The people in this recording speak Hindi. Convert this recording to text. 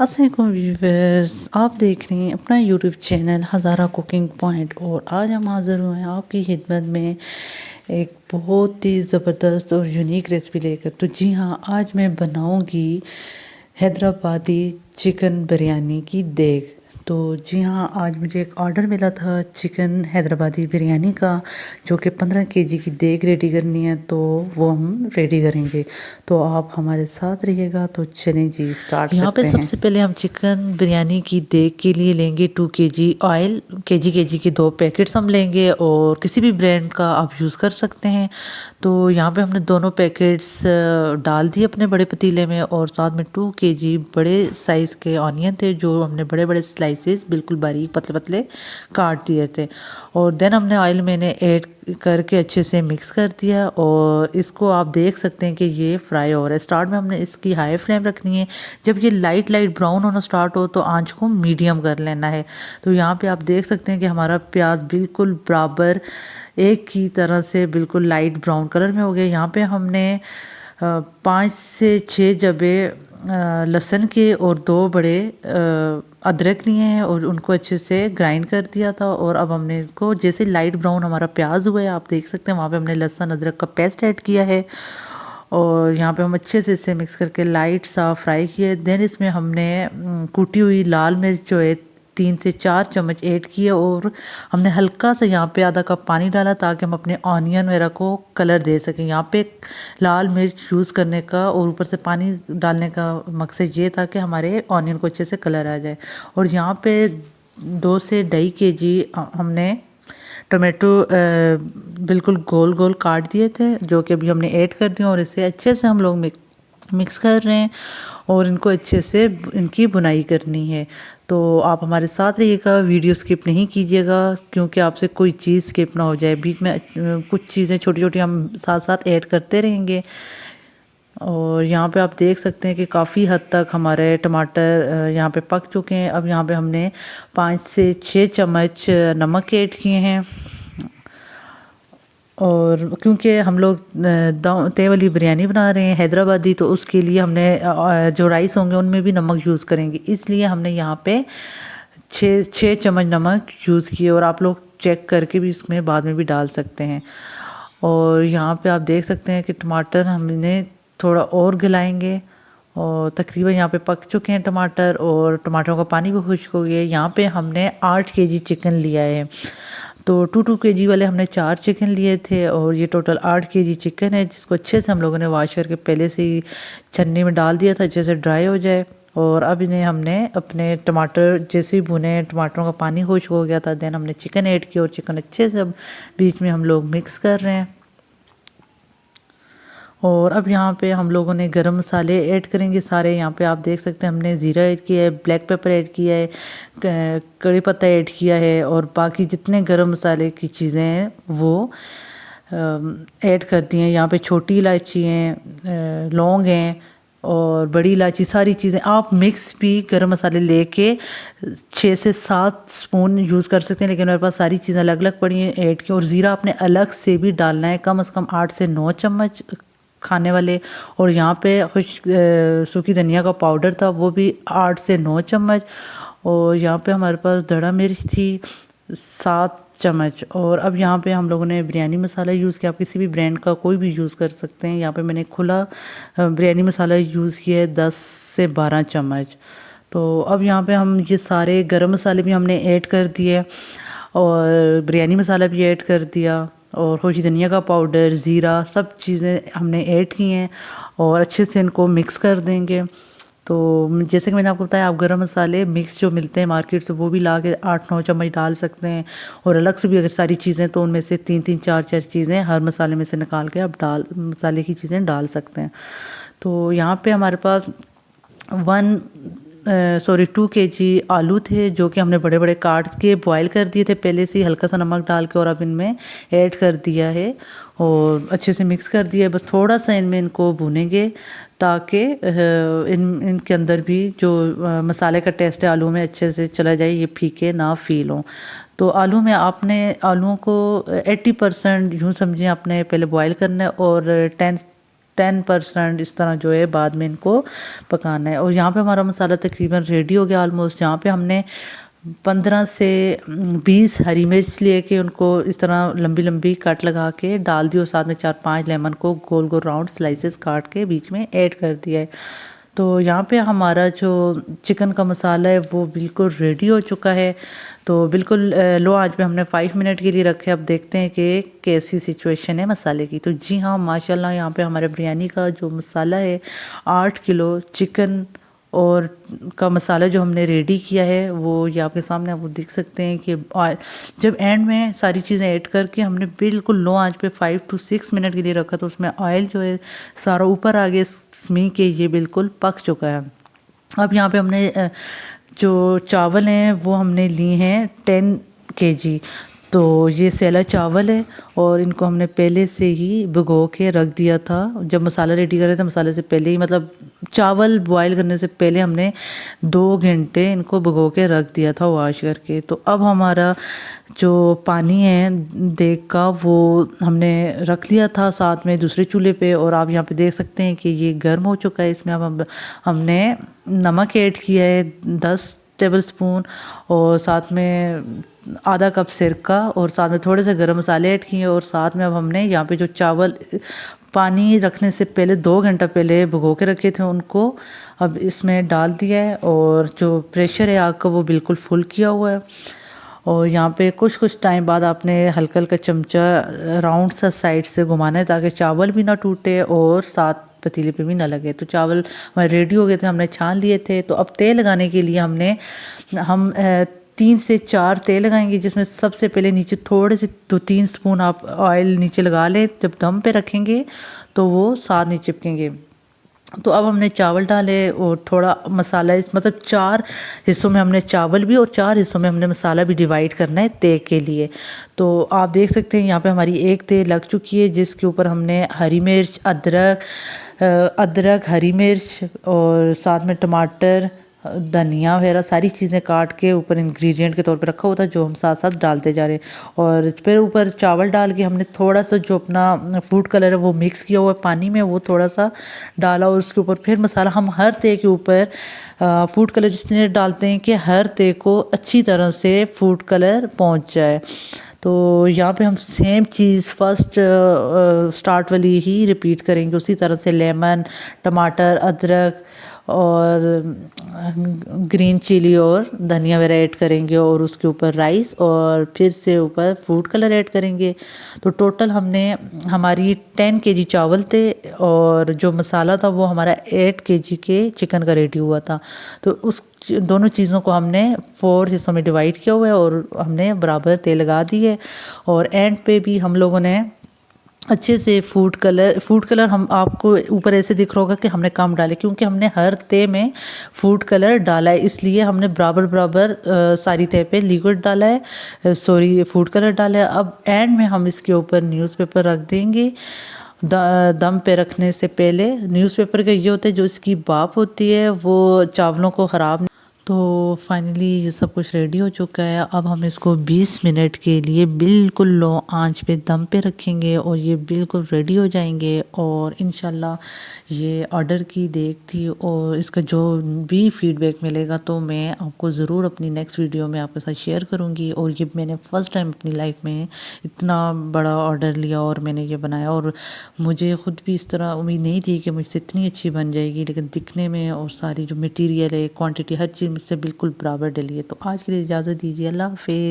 अस्सलाम व्यूवर्स, आप देख रहे हैं अपना यूट्यूब चैनल हज़ारा कुकिंग पॉइंट। और आज हम हाज़िर हुए हैं आपकी खिदमत में एक बहुत ही ज़बरदस्त और यूनिक रेसिपी लेकर। तो जी हाँ, आज मैं बनाऊंगी हैदराबादी चिकन बिरयानी की देग। तो जी हाँ, आज मुझे एक ऑर्डर मिला था चिकन हैदराबादी बिरयानी का, जो कि 15 केजी की देग रेडी करनी है। तो वो हम रेडी करेंगे, तो आप हमारे साथ रहिएगा। तो चलें जी, स्टार्ट यहाँ पे करते हैं। सबसे पहले हम चिकन बिरयानी की देग के लिए लेंगे 2 केजी ऑयल। केजी के 2 पैकेट्स हम लेंगे, और किसी भी ब्रांड का आप यूज़ कर सकते हैं। तो यहाँ पे हमने दोनों पैकेट्स डाल दिए अपने बड़े पतीले में, और साथ में 2 केजी बड़े साइज़ के ऑनियन थे, जो हमने बड़े बड़े स्लाइसेस बिल्कुल बारीक पतले पतले काट दिए थे। और देन हमने ऑयल मैंने ऐड करके अच्छे से मिक्स कर दिया, और इसको आप देख सकते हैं कि ये फ्राई हो रहा है। स्टार्ट में हमने इसकी हाई फ्लेम रखनी है। जब ये लाइट ब्राउन होना स्टार्ट हो तो आंच को मीडियम कर लेना है। तो यहाँ पे आप देख सकते हैं कि हमारा प्याज बिल्कुल बराबर एक ही तरह से बिल्कुल लाइट ब्राउन कलर में हो गया। यहाँ पे हमने 5 से 6 जबे लहसुन के और 2 बड़े अदरक लिए हैं, और उनको अच्छे से ग्राइंड कर दिया था। और अब हमने इसको जैसे लाइट ब्राउन हमारा प्याज हुआ है, आप देख सकते हैं वहाँ पे हमने लहसुन अदरक का पेस्ट ऐड किया है, और यहाँ पे हम अच्छे से इसे मिक्स करके लाइट सा फ्राई किए। देन इसमें हमने कुटी हुई लाल मिर्च जो है 3 से 4 चम्मच ऐड किए, और हमने हल्का सा यहाँ पे आधा कप पानी डाला, ताकि हम अपने ऑनियन वगैरह को कलर दे सकें। यहाँ पे लाल मिर्च यूज़ करने का और ऊपर से पानी डालने का मकसद ये था कि हमारे ऑनियन को अच्छे से कलर आ जाए। और यहाँ पे 2 से 2.5 केजी हमने टोमेटो बिल्कुल गोल गोल काट दिए थे, जो कि अभी हमने ऐड कर दिए, और इसे अच्छे से हम लोग मिक्स कर रहे हैं, और इनको अच्छे से इनकी बुनाई करनी है। तो आप हमारे साथ रहिएगा, वीडियो स्किप नहीं कीजिएगा, क्योंकि आपसे कोई चीज़ स्किप ना हो जाए। बीच में कुछ चीज़ें छोटी छोटी हम साथ साथ ऐड करते रहेंगे। और यहाँ पे आप देख सकते हैं कि काफ़ी हद तक हमारे टमाटर यहाँ पे पक चुके हैं। अब यहाँ पे हमने 5 से 6 चम्मच नमक ऐड किए हैं, और क्योंकि हम लोग तय वाली बिरयानी बना रहे हैं हैदराबादी, तो उसके लिए हमने जो राइस होंगे उनमें भी नमक यूज़ करेंगे, इसलिए हमने यहाँ पे 6 चम्मच नमक यूज़ किए। और आप लोग चेक करके भी इसमें बाद में भी डाल सकते हैं। और यहाँ पे आप देख सकते हैं कि टमाटर हमने थोड़ा और गलाएंगे, और तकरीबन यहाँ पे पक चुके हैं टमाटर, और टमाटरों का पानी भी खुश्क हो गया। यहाँ पे हमने 8 केजी चिकन लिया है। तो 2 केजी वाले हमने 4 चिकन लिए थे, और ये टोटल 8 केजी चिकन है, जिसको अच्छे से हम लोगों ने वॉश करके पहले से ही छन्नी में डाल दिया था, जैसे ड्राई हो जाए। और अब इन्हें हमने अपने टमाटर जैसे ही भुने, टमाटरों का पानी खुश्क हो गया था, देन हमने चिकन ऐड किया, और चिकन अच्छे से अब बीच में हम लोग मिक्स कर रहे हैं। और अब यहाँ पे हम लोगों ने गरम मसाले ऐड करेंगे सारे। यहाँ पे आप देख सकते हैं हमने ज़ीरा ऐड किया है, ब्लैक पेपर ऐड किया है, कड़ी पत्ता ऐड किया है, और बाकी जितने गरम मसाले की चीज़ें हैं वो ऐड कर दी हैं। यहाँ पे छोटी इलायची हैं, लौंग हैं, और बड़ी इलायची, सारी चीज़ें आप मिक्स भी गरम मसाले लेके 6 से 7 स्पून यूज़ कर सकते हैं, लेकिन मेरे पास सारी चीज़ें अलग अलग पड़ी हैं ऐड की। और ज़ीरा आपने अलग से भी डालना है, कम से कम 8 से 9 चम्मच खाने वाले। और यहाँ पे सूखी धनिया का पाउडर था, वो भी 8 से 9 चम्मच। और यहाँ पे हमारे पास दड़ा मिर्च थी 7 चम्मच। और अब यहाँ पे हम लोगों ने बिरयानी मसाला यूज़ किया, आप किसी भी ब्रांड का कोई भी यूज़ कर सकते हैं। यहाँ पे मैंने खुला बिरयानी मसाला यूज़ किया है 10 से 12 चम्मच। तो अब यहाँ पे हम ये सारे गरम मसाले भी हमने ऐड कर दिए, और बिरयानी मसाला भी ऐड कर दिया, और खुशी धनिया का पाउडर, ज़ीरा, सब चीज़ें हमने ऐड की हैं, और अच्छे से इनको मिक्स कर देंगे। तो जैसे कि मैंने आपको बताया, आप गरम मसाले मिक्स जो मिलते हैं मार्केट से, वो भी ला के 8-9 चम्मच डाल सकते हैं। और अलग से भी अगर सारी चीज़ें, तो उनमें से 3-3 4-4 चीज़ें हर मसाले में से निकाल के आप मसाले की चीज़ें डाल सकते हैं। तो यहाँ पे हमारे पास 2 केजी आलू थे, जो कि हमने बड़े बड़े काट के बॉईल कर दिए थे पहले से ही, हल्का सा नमक डाल के, और अब इनमें ऐड कर दिया है, और अच्छे से मिक्स कर दिया है। बस थोड़ा सा इनमें इनको भूनेंगे, ताकि इनके अंदर भी जो मसाले का टेस्ट है आलू में अच्छे से चला जाए, ये फीके ना फील हो। तो आलू में आपने आलूओं को 80% यूँ समझें आपने पहले बॉईल करना है, और 10 10% इस तरह जो है बाद में इनको पकाना है। और यहाँ पे हमारा मसाला तकरीबन रेडी हो गया ऑलमोस्ट। यहाँ पे हमने 15 से 20 हरी मिर्च लेके उनको इस तरह लंबी लंबी कट लगा के डाल दी और साथ में 4-5 लेमन को गोल गोल राउंड स्लाइसेस काट के बीच में ऐड कर दिया है। तो यहाँ पे हमारा जो चिकन का मसाला है वो बिल्कुल रेडी हो चुका है। तो बिल्कुल लो आंच पे हमने 5 मिनट के लिए रखे। अब देखते हैं कि कैसी सिचुएशन है मसाले की। तो जी हाँ, माशाल्लाह यहाँ पे हमारे बिरयानी का जो मसाला है 8 किलो चिकन और का मसाला जो हमने रेडी किया है वो ये आपके सामने आपको देख सकते हैं कि जब एंड में सारी चीज़ें ऐड करके हमने बिल्कुल लो आंच पे 5 to 6 मिनट के लिए रखा तो उसमें ऑयल जो है सारा ऊपर आ गया स्मी के ये बिल्कुल पक चुका है। अब यहाँ पे हमने जो चावल हैं वो हमने लिए हैं 10 kg। तो ये सेला चावल है और इनको हमने पहले से ही भिगो के रख दिया था। जब मसाला रेडी कर रहे थे मसाले से पहले ही, मतलब चावल बॉईल करने से पहले हमने 2 घंटे इनको भिगो के रख दिया था वॉश करके। तो अब हमारा जो पानी है देग का वो हमने रख लिया था साथ में दूसरे चूल्हे पे और आप यहाँ पे देख सकते हैं कि ये गर्म हो चुका है। इसमें अब हमने नमक ऐड किया है 10 टेबल स्पून और साथ में आधा कप सिरका और साथ में थोड़े से गरम मसाले ऐड किए और साथ में अब हमने यहाँ पे जो चावल पानी रखने से पहले 2 घंटा पहले भिगो के रखे थे उनको अब इसमें डाल दिया है और जो प्रेशर है आग का वो बिल्कुल फुल किया हुआ है। और यहाँ पे कुछ टाइम बाद आपने हल्का हल्का चमचा राउंड सा साइड से घुमाना है ताकि चावल भी ना टूटे और साथ पतीले पे भी ना लगे। तो चावल हमारे रेडी हो गए थे, हमने छान लिए थे। तो अब तेल लगाने के लिए हम 3 से 4 तेल लगाएंगे जिसमें सबसे पहले नीचे थोड़े से 2-3 स्पून आप ऑयल नीचे लगा लें। जब दम पे रखेंगे तो वो साथ नहीं चिपकेंगे। तो अब हमने चावल डाले और थोड़ा मसाला मतलब 4 हिस्सों में हमने चावल भी और 4 हिस्सों में हमने मसाला भी डिवाइड करना है तय के लिए। तो आप देख सकते हैं यहाँ पे हमारी एक तय लग चुकी है जिसके ऊपर हमने हरी मिर्च, अदरक, हरी मिर्च और साथ में टमाटर, धनिया वगैरह सारी चीज़ें काट के ऊपर इंग्रेडिएंट के तौर पे रखा हुआ था जो हम साथ साथ डालते जा रहे हैं। और फिर ऊपर चावल डाल के हमने थोड़ा सा जो अपना फूड कलर है वो मिक्स किया हुआ पानी में वो थोड़ा सा डाला और उसके ऊपर फिर मसाला हम हर तय के ऊपर फूड कलर जिसने डालते हैं कि हर तय को अच्छी तरह से फूड कलर पहुँच जाए। तो यहाँ पे हम सेम चीज़ फर्स्ट स्टार्ट वाली ही रिपीट करेंगे उसी तरह से लेमन, टमाटर, अदरक और ग्रीन चिली और धनिया वगैरह ऐड करेंगे और उसके ऊपर राइस और फिर से ऊपर फूड कलर ऐड करेंगे। तो टोटल हमारी 10 kg चावल थे और जो मसाला था वो हमारा 8 kg के चिकन का रेडी हुआ था। तो उस दोनों चीज़ों को हमने 4 हिस्सों में डिवाइड किया हुआ है और हमने बराबर तेल लगा दी है। और एंड पे भी हम लोगों ने अच्छे से फूड कलर हम आपको ऊपर ऐसे दिख रहा होगा कि हमने कम डाले क्योंकि हमने हर तय में फूड कलर डाला है, इसलिए हमने बराबर सारी तय पे लिक्विड डाला है, फूड कलर डाला है। अब एंड में हम इसके ऊपर न्यूज़पेपर रख देंगे। दम पे रखने से पहले न्यूज़पेपर का ये होता है जो इसकी भाप होती है वो चावलों को ख़राब। तो फाइनली ये सब कुछ रेडी हो चुका है। अब हम इसको 20 मिनट के लिए बिल्कुल लो आंच पे दम पे रखेंगे और ये बिल्कुल रेडी हो जाएंगे। और इंशाल्लाह ये ऑर्डर की देख थी और इसका जो भी फीडबैक मिलेगा तो मैं आपको ज़रूर अपनी नेक्स्ट वीडियो में आपके साथ शेयर करूँगी। और ये मैंने फ़र्स्ट टाइम अपनी लाइफ में इतना बड़ा ऑर्डर लिया और मैंने ये बनाया और मुझे ख़ुद भी इस तरह उम्मीद नहीं थी कि मुझसे इतनी अच्छी बन जाएगी, लेकिन दिखने में और सारी जो मटेरियल है, क्वांटिटी, हर चीज़ मुझसे बिल्कुल बराबर डली है। तो आज के लिए इजाज़त दीजिए, अल्लाह हाफ़िज़।